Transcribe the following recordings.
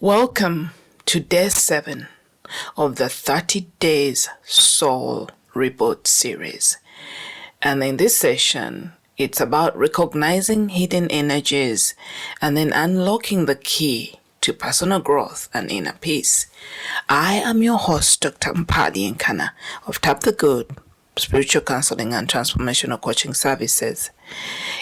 Welcome to day 7 of the 30 Days Soul Reboot series. And in this session, it's about recognizing hidden energies and then unlocking the key to personal growth and inner peace. I am your host, Dr. Mpadi Nkana of Tap the Good Spiritual Counseling and Transformational Coaching Services.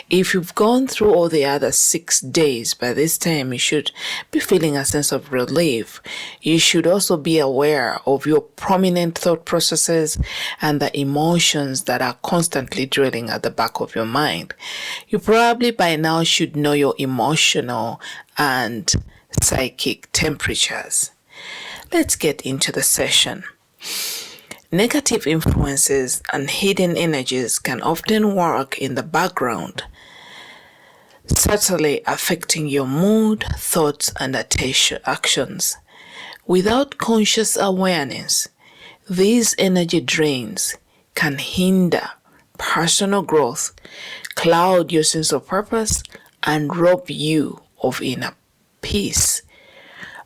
If you've gone through all the other 6 days, by this time you should be feeling a sense of relief. You should also be aware of your prominent thought processes and the emotions that are constantly drilling at the back of your mind. You probably by now should know your emotional and psychic temperatures. Let's get into the session. Negative influences and hidden energies can often work in the background, subtly affecting your mood, thoughts, and actions. Without conscious awareness, these energy drains can hinder personal growth, cloud your sense of purpose, and rob you of inner peace.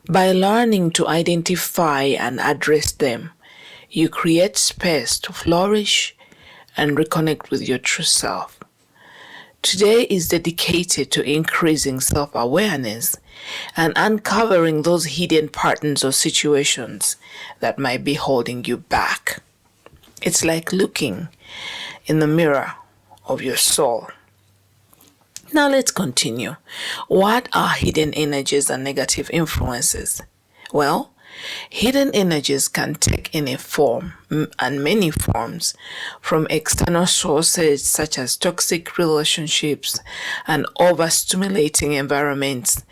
By learning to identify and address them, you create space to flourish and reconnect with your true self. Today is dedicated to increasing self-awareness and uncovering those hidden patterns or situations that might be holding you back. It's like looking in the mirror of your soul. Now let's continue. What are hidden energies and negative influences? Well, hidden energies can take any form and many forms, from external sources such as toxic relationships and overstimulating environments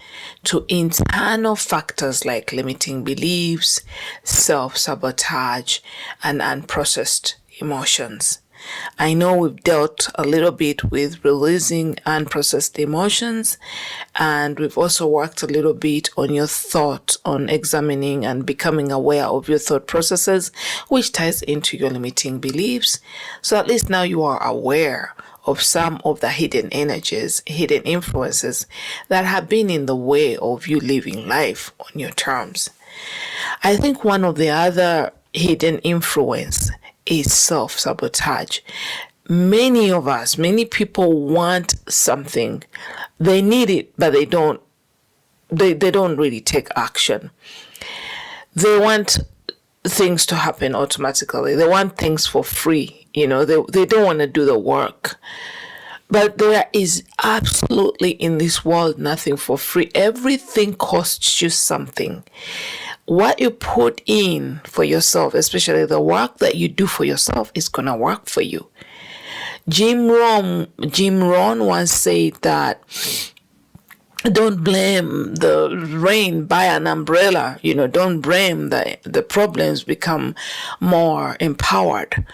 to internal factors like limiting beliefs, self-sabotage, and unprocessed emotions. I know we've dealt a little bit with releasing unprocessed emotions, and we've also worked a little bit on your thought, on examining and becoming aware of your thought processes, which ties into your limiting beliefs. So at least now you are aware of some of the hidden energies, hidden influences that have been in the way of you living life on your terms. I think one of the other hidden influence is self-sabotage. Many people want something. They need it, but they don't really take action. They want things to happen automatically. They want things for free. They don't want to do the work. But there is absolutely in this world nothing for free. Everything costs you something. What you put in for yourself, especially the work that you do for yourself, is going to work for you. Jim Rohn once said that don't blame the rain, buy an umbrella. Don't blame the problems, become more empowered.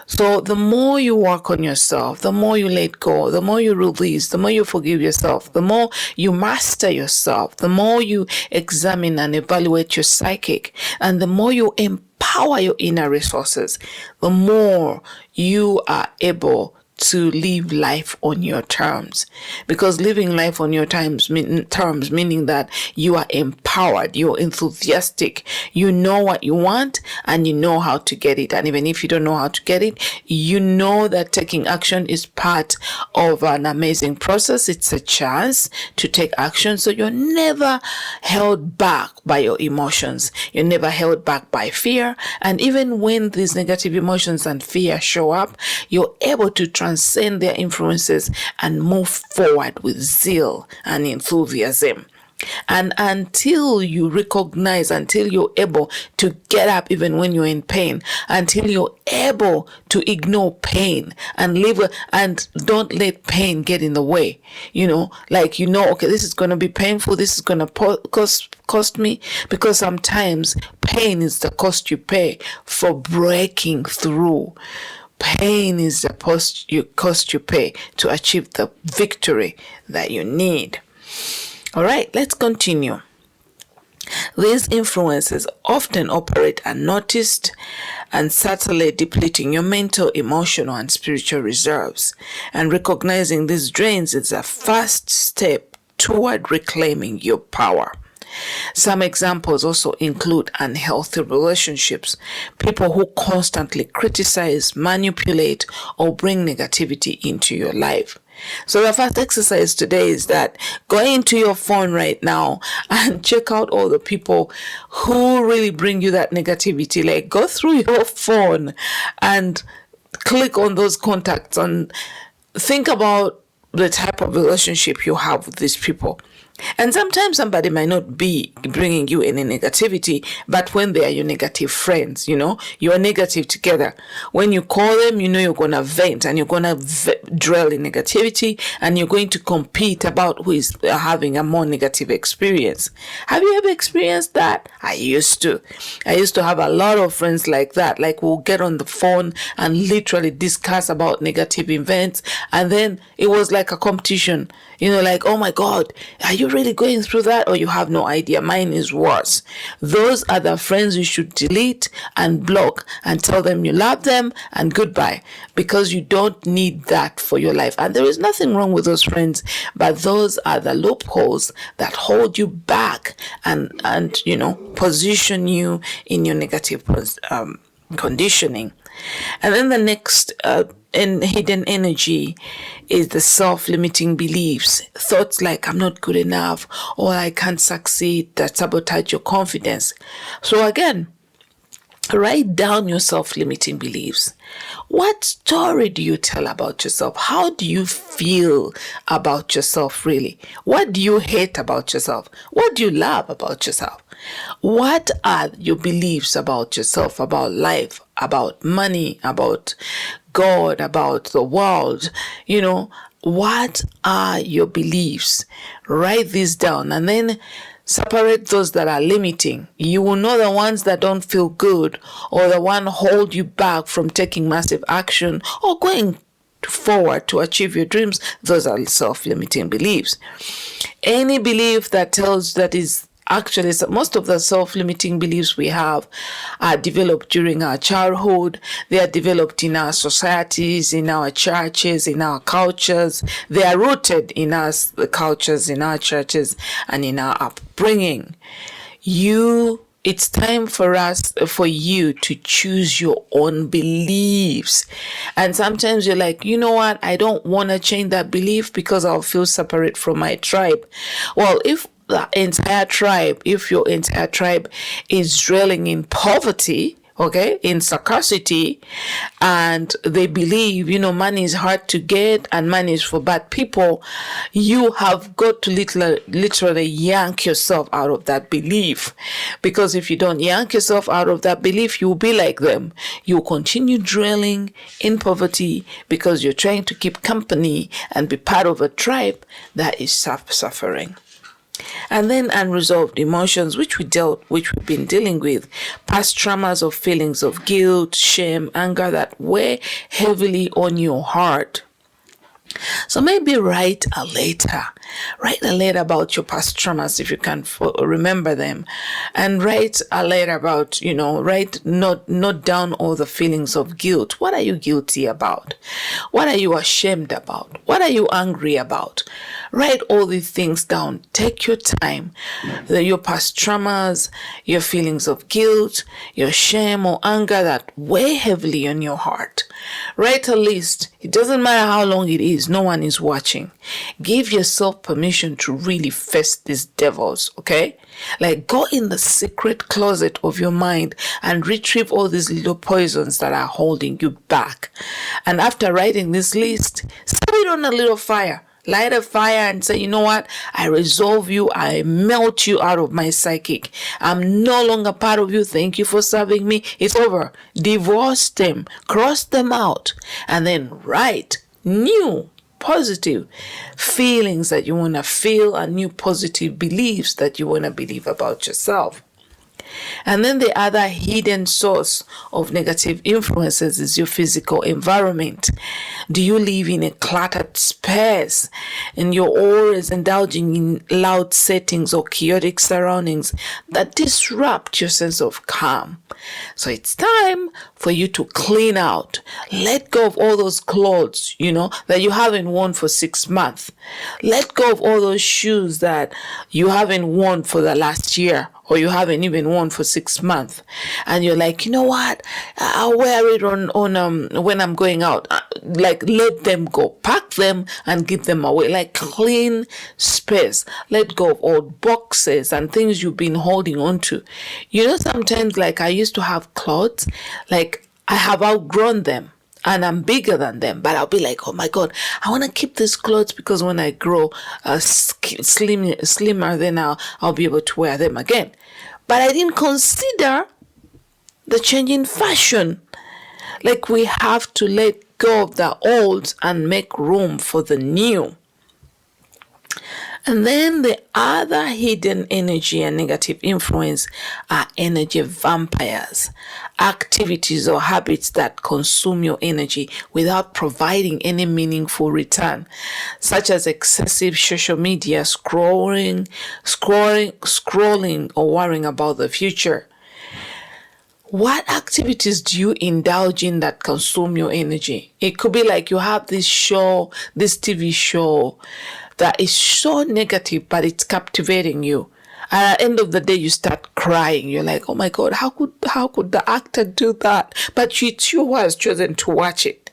So the more you work on yourself, the more you let go, the more you release, the more you forgive yourself, the more you master yourself, the more you examine and evaluate your psychic, and the more you empower your inner resources, the more you are able to live life on your terms. Because living life on your terms meaning that you are empowered, you're enthusiastic, you know what you want and you know how to get it. And even if you don't know how to get it, you know that taking action is part of an amazing process. It's a chance to take action. So you're never held back by your emotions. You're never held back by fear. And even when these negative emotions and fear show up, you're able to transcend their influences and move forward with zeal and enthusiasm. And until you recognize, until you're able to get up even when you're in pain, until you're able to ignore pain and live and don't let pain get in the way, okay, this is going to be painful, this is going to cost me, because sometimes pain is the cost you pay for breaking through. Pain is the cost you pay to achieve the victory that you need. All right, let's continue. These influences often operate unnoticed and subtly depleting your mental, emotional, and spiritual reserves. And recognizing these drains is a first step toward reclaiming your power. Some examples also include unhealthy relationships, people who constantly criticize, manipulate, or bring negativity into your life. So the first exercise today is that go into your phone right now and check out all the people who really bring you that negativity. Like, go through your phone and click on those contacts and think about the type of relationship you have with these people. And sometimes somebody might not be bringing you any negativity, but when they are your negative friends, you are negative together. When you call them, you're going to vent and you're going to dwell in negativity, and you're going to compete about who is having a more negative experience. Have you ever experienced that? I used to have a lot of friends like that. Like, we'll get on the phone and literally discuss about negative events, and then it was like a competition. Like, oh my God, are you really going through that? Or you have no idea, mine is worse. Those are the friends you should delete and block and tell them you love them and goodbye, because you don't need that for your life. And there is nothing wrong with those friends, but those are the loopholes that hold you back and position you in your negative conditioning. And then the next hidden energy is the self-limiting beliefs. Thoughts like, I'm not good enough, or I can't succeed, that sabotage your confidence. So again, write down your self-limiting beliefs. What story do you tell about yourself? How do you feel about yourself, really? What do you hate about yourself? What do you love about yourself? What are your beliefs about yourself, about life, about money, about God, about the world? What are your beliefs? Write this down and then separate those that are limiting. You will know the ones that don't feel good, or the one hold you back from taking massive action or going forward to achieve your dreams. Those are self-limiting beliefs. Any belief that is actually, most of the self-limiting beliefs we have are developed during our childhood. They are developed in our societies, in our churches, in our cultures. They are rooted in us, the cultures, in our churches, and in our upbringing. It's time for you to choose your own beliefs. And sometimes you're like, you know what? I don't want to change that belief because I'll feel separate from my tribe. Well, if your entire tribe is dwelling in poverty, in scarcity, and they believe, money is hard to get and money is for bad people, you have got to literally yank yourself out of that belief. Because if you don't yank yourself out of that belief, you'll be like them. You'll continue dwelling in poverty because you're trying to keep company and be part of a tribe that is suffering. And then unresolved emotions, which we've been dealing with, past traumas of feelings of guilt, shame, anger that weigh heavily on your heart. So maybe write a letter about your past traumas if you can remember them, and write a letter about, note down all the feelings of guilt. What are you guilty about? What are you ashamed about? What are you angry about? Write all these things down. Take your time. Your past traumas, your feelings of guilt, your shame or anger that weigh heavily on your heart. Write a list. It doesn't matter how long it is. No one is watching. Give yourself permission to really face these devils, okay? Like, go in the secret closet of your mind and retrieve all these little poisons that are holding you back. And after writing this list, set it on a little fire. Light a fire and say, you know what? I resolve you. I melt you out of my psychic. I'm no longer part of you. Thank you for serving me. It's over. Divorce them. Cross them out. And then write new positive feelings that you want to feel and new positive beliefs that you want to believe about yourself. And then the other hidden source of negative influences is your physical environment. Do you live in a cluttered space and you're always indulging in loud settings or chaotic surroundings that disrupt your sense of calm? So it's time for you to clean out. Let go of all those clothes, that you haven't worn for 6 months. Let go of all those shoes that you haven't worn for the last year, or you haven't even worn for 6 months. And you're like, you know what? I'll wear it on when I'm going out. Like, let them go. Pack them and give them away. Like, clean space. Let go of old boxes and things you've been holding on to. Sometimes, like, I used to have clothes, like, I have outgrown them and I'm bigger than them, but I'll be like, oh my God, I want to keep these clothes because when I grow slimmer, then I'll be able to wear them again. But I didn't consider the change in fashion. Like, we have to let go of the old and make room for the new. And then the other hidden energy and negative influence are energy vampires, activities or habits that consume your energy without providing any meaningful return, such as excessive social media scrolling, or worrying about the future. What activities do you indulge in that consume your energy? It could be like you have this TV show that is so negative, but it's captivating you. And at the end of the day, you start crying. You're like, oh my God, how could the actor do that? But it's you who has chosen to watch it.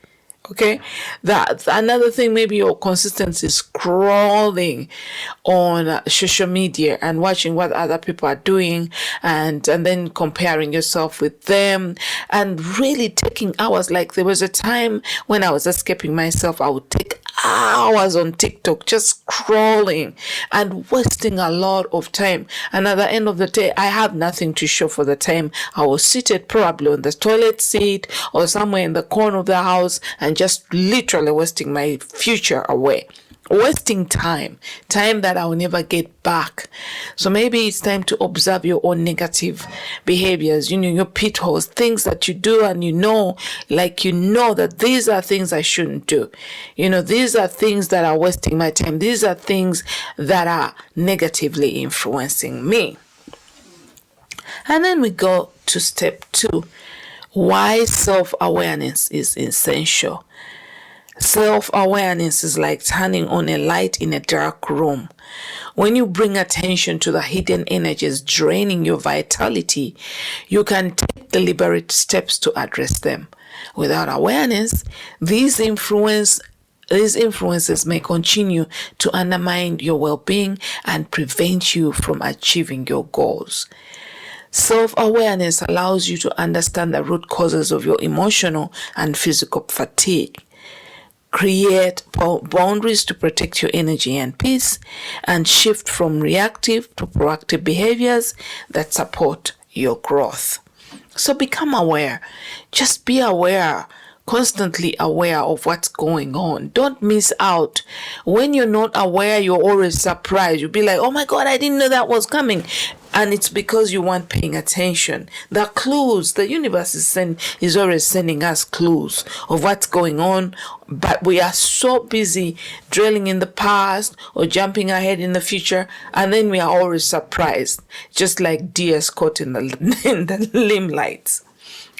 Okay, that's another thing. Maybe your consistency is scrolling on social media and watching what other people are doing, and then comparing yourself with them, and really taking hours. Like, there was a time when I was escaping myself. I would take hours on TikTok just scrolling and wasting a lot of time. And at the end of the day, I have nothing to show for the time. I was seated probably on the toilet seat or somewhere in the corner of the house and just literally wasting my future away. Wasting time that I will never get back. So maybe it's time to observe your own negative behaviors, your pitfalls, things that you do and that these are things I shouldn't do. These are things that are wasting my time. These are things that are negatively influencing me. And then we go to step 2, why self-awareness is essential. Self-awareness is like turning on a light in a dark room. When you bring attention to the hidden energies draining your vitality, you can take deliberate steps to address them. Without awareness, these influences may continue to undermine your well-being and prevent you from achieving your goals. Self-awareness allows you to understand the root causes of your emotional and physical fatigue. Create boundaries to protect your energy and peace, and shift from reactive to proactive behaviors that support your growth. So become aware. Just be aware, constantly aware of what's going on. Don't miss out. When you're not aware, you're always surprised. You'll be like, oh my God, I didn't know that was coming. And it's because you weren't paying attention. The clues, the universe is always sending us clues of what's going on, but we are so busy dwelling in the past or jumping ahead in the future, and then we are always surprised, just like deers caught in the limelights.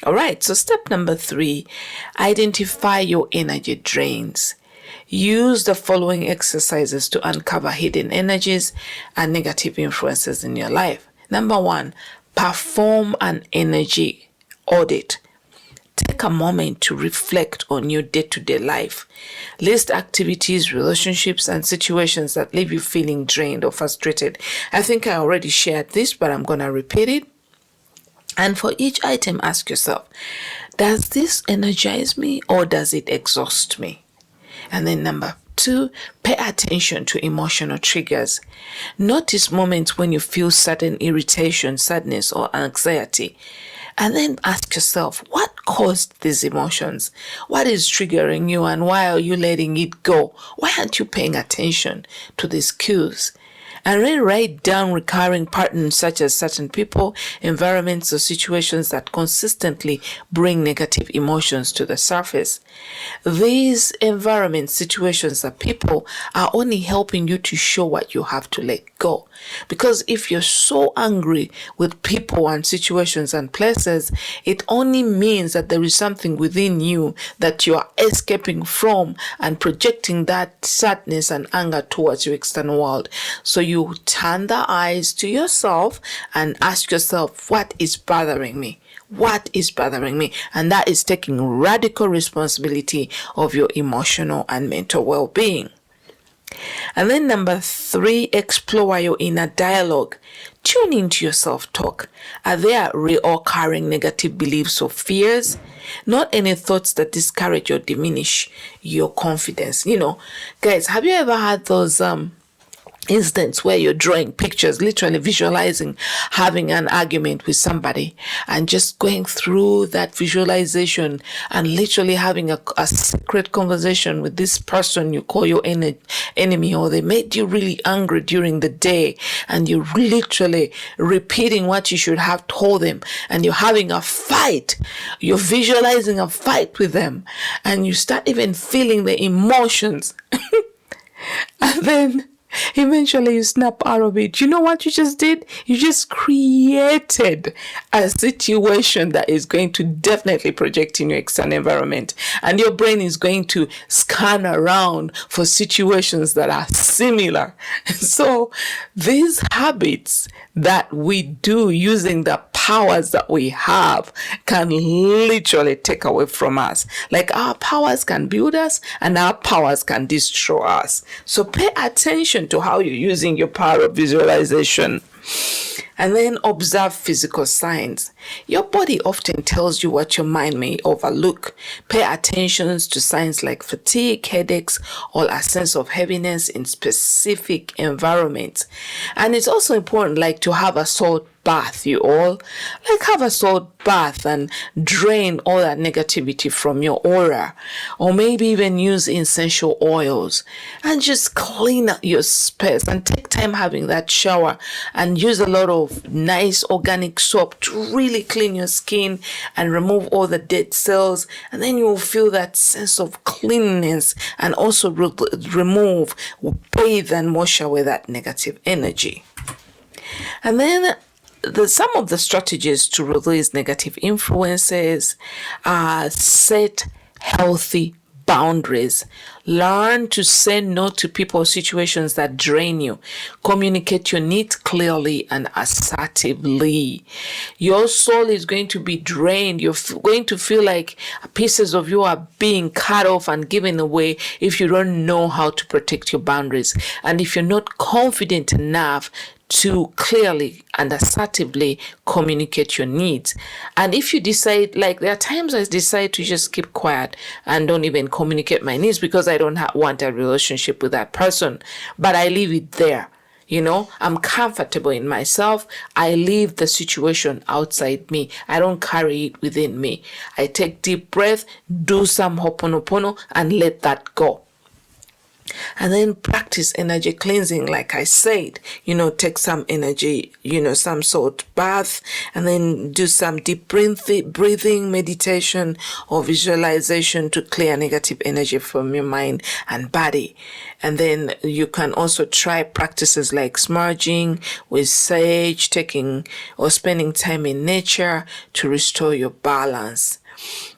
All right, so step number 3, identify your energy drains. Use the following exercises to uncover hidden energies and negative influences in your life. Number 1, perform an energy audit. Take a moment to reflect on your day-to-day life. List activities, relationships, and situations that leave you feeling drained or frustrated. I think I already shared this, but I'm going to repeat it. And for each item, ask yourself, does this energize me or does it exhaust me? And then number 2, pay attention to emotional triggers. Notice moments when you feel sudden irritation, sadness, or anxiety. And then ask yourself, what caused these emotions? What is triggering you and why are you letting it go? Why aren't you paying attention to these cues? And then write down recurring patterns such as certain people, environments, or situations that consistently bring negative emotions to the surface. These environments, situations, and people are only helping you to show what you have to let go. Because if you're so angry with people and situations and places, it only means that there is something within you that you are escaping from and projecting that sadness and anger towards your external world. So you turn the eyes to yourself and ask yourself, what is bothering me? What is bothering me? And that is taking radical responsibility of your emotional and mental well-being. And then number 3, explore your inner dialogue. Tune into your self-talk. Are there reoccurring negative beliefs or fears? Not any thoughts that discourage or diminish your confidence. Guys, have you ever had those instance where you're drawing pictures, literally visualizing having an argument with somebody and just going through that visualization and literally having a secret conversation with this person you call your enemy, or they made you really angry during the day and you're literally repeating what you should have told them, and you're having a fight, you're visualizing a fight with them, and you start even feeling the emotions and then eventually you snap out of it. You know what you just did? You just created a situation that is going to definitely project in your external environment. And your brain is going to scan around for situations that are similar. So these habits that we do using the powers that we have can literally take away from us. Like, our powers can build us and our powers can destroy us. So pay attention to how you're using your power of visualization. And then observe physical signs. Your body often tells you what your mind may overlook. Pay attention to signs like fatigue, headaches, or a sense of heaviness in specific environments. And it's also important, like, to have a salt bath, have a salt bath and drain all that negativity from your aura, or maybe even use essential oils and just clean up your space, and take time having that shower and use a lot of nice organic soap to really clean your skin and remove all the dead cells, and then you will feel that sense of cleanliness and also remove, bathe and wash away that negative energy. And then some of the strategies to release negative influences are: set healthy boundaries. Learn to say no to people or situations that drain you. Communicate your needs clearly and assertively. Your soul is going to be drained. You're going to feel like pieces of you are being cut off and given away if you don't know how to protect your boundaries. And if you're not confident enough to clearly and assertively communicate your needs. And if you decide, like, there are times I decide to just keep quiet and don't even communicate my needs because I don't want a relationship with that person, but I leave it there. I'm comfortable in myself. I leave the situation outside me. I don't carry it within me. I take deep breath, do some ho'oponopono, and let that go. And then practice energy cleansing, like I said, take some energy, some salt bath, and then do some deep breathing, meditation, or visualization to clear negative energy from your mind and body. And then you can also try practices like smudging with sage, taking or spending time in nature to restore your balance.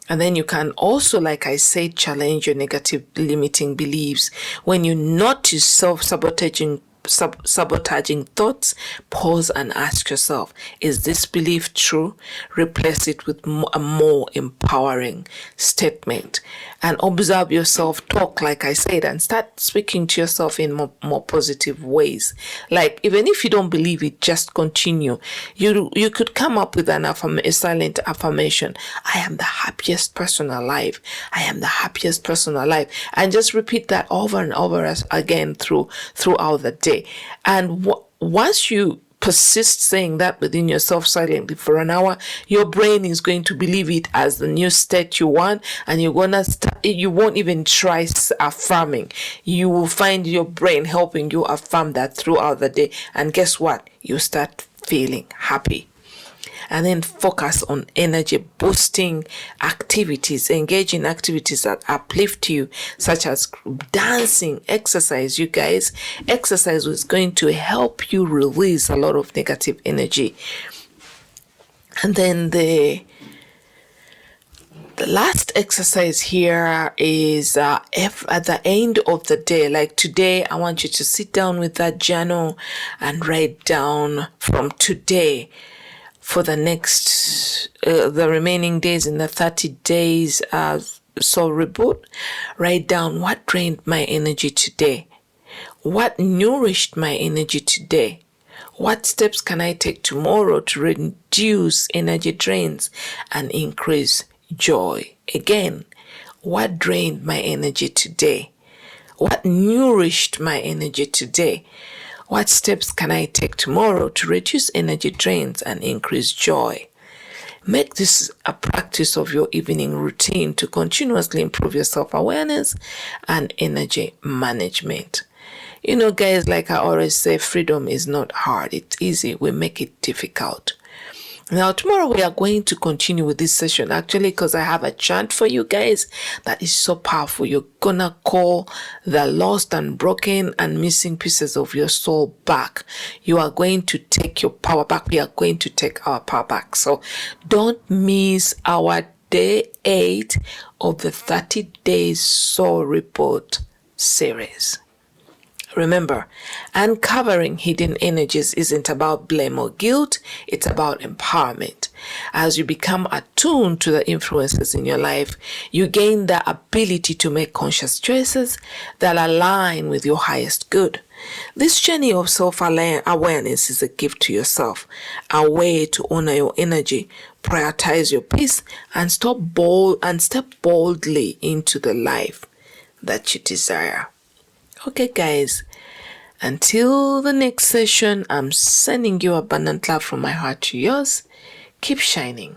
And then you can also, like I said, challenge your negative limiting beliefs. When you notice self-sabotaging thoughts, pause and ask yourself, is this belief true? Replace it with a more empowering statement. And observe your self-talk, like I said, and start speaking to yourself in more positive ways. Like, even if you don't believe it, just continue. You could come up with a silent affirmation. I am the happiest person alive. I am the happiest person alive. And just repeat that over and over again throughout the day. And once you persist saying that within yourself silently for an hour, your brain is going to believe it as the new state you want, and you're gonna you won't even try affirming. You will find your brain helping you affirm that throughout the day, and guess what? You start feeling happy. And then focus on energy boosting activities. Engage in activities that uplift you, such as dancing, exercise. You guys, exercise is going to help you release a lot of negative energy. And then the last exercise here is at the end of the day, like today, I want you to sit down with that journal and write down from today for the next, the remaining days in the 30 days soul reboot. Write down what drained my energy today, what nourished my energy today, what steps can I take tomorrow to reduce energy drains and increase joy. Again, what drained my energy today, what nourished my energy today, what steps can I take tomorrow to reduce energy drains and increase joy? Make this a practice of your evening routine to continuously improve your self-awareness and energy management. You know, guys, like I always say, freedom is not hard. It's easy. We make it difficult. Now, tomorrow we are going to continue with this session, actually, because I have a chant for you guys that is so powerful. You're gonna call the lost and broken and missing pieces of your soul back. You are going to take your power back. We are going to take our power back. So don't miss our day 8 of the 30 days soul report series. Remember, uncovering hidden energies isn't about blame or guilt, it's about empowerment. As you become attuned to the influences in your life, you gain the ability to make conscious choices that align with your highest good. This journey of self-awareness is a gift to yourself, a way to honor your energy, prioritize your peace, and step boldly into the life that you desire. Okay, guys, until the next session, I'm sending you abundant love from my heart to yours. Keep shining.